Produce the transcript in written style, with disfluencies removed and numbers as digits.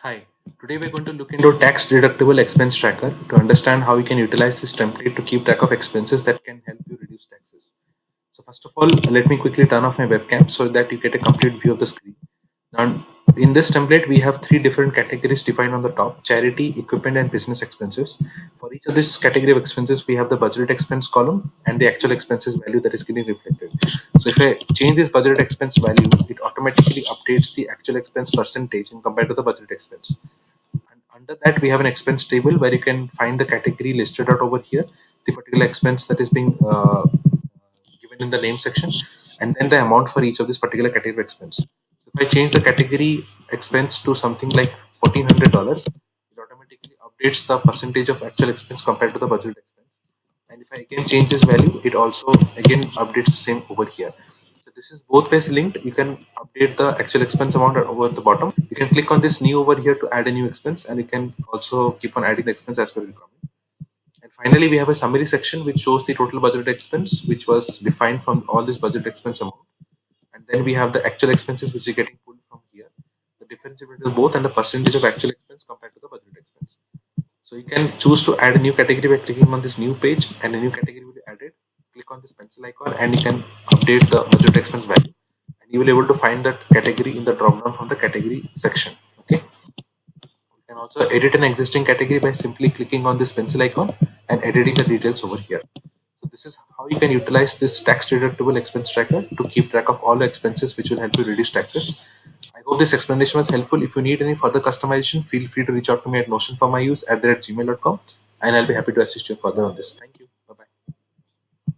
Hi, today we're going to look into Tax Deductible Expense Tracker to understand how you can utilize this template to keep track of expenses that can help you reduce taxes. So first of all, let me quickly turn off my webcam so that you get a complete view of the screen. Now, in this template, we have three different categories defined on the top: charity, equipment, and business expenses. For each of this category of expenses, we have the budgeted expense column and the actual expenses value that is getting reflected. So if I change this budgeted expense value, it automatically updates the actual expense percentage in compared to the budgeted expense. And under that, we have an expense table where you can find the category listed out over here, the particular expense that is being given in the name section, and then the amount for each of this particular category expense. So if I change the category expense to something like $1,400, it automatically updates the percentage of actual expense compared to the budget expense. And if I again change this value, it also again updates the same over here. So this is both ways linked. You can update the actual expense amount over the bottom. You can click on this new over here to add a new expense, and you can also keep on adding the expense as per requirement. And finally, we have a summary section which shows the total budget expense, which was defined from all this budget expense amount. And then we have the actual expenses which are getting pulled from here, the difference between both, and the percentage of actual expense compared to the budget expense. So you can choose to add a new category by clicking on this new page, and a new category will be added. Click on this pencil icon and you can update the budget expense value, and you will be able to find that category in the drop down from the category section. Okay. You can also edit an existing category by simply clicking on this pencil icon and editing the details over here. So this is how you can utilize this tax deductible expense tracker to keep track of all the expenses, which will help you reduce taxes. I hope this explanation was helpful. If you need any further customization, feel free to reach out to me at notionformyuse@gmail.com, and I'll be happy to assist you further on this. Thank you.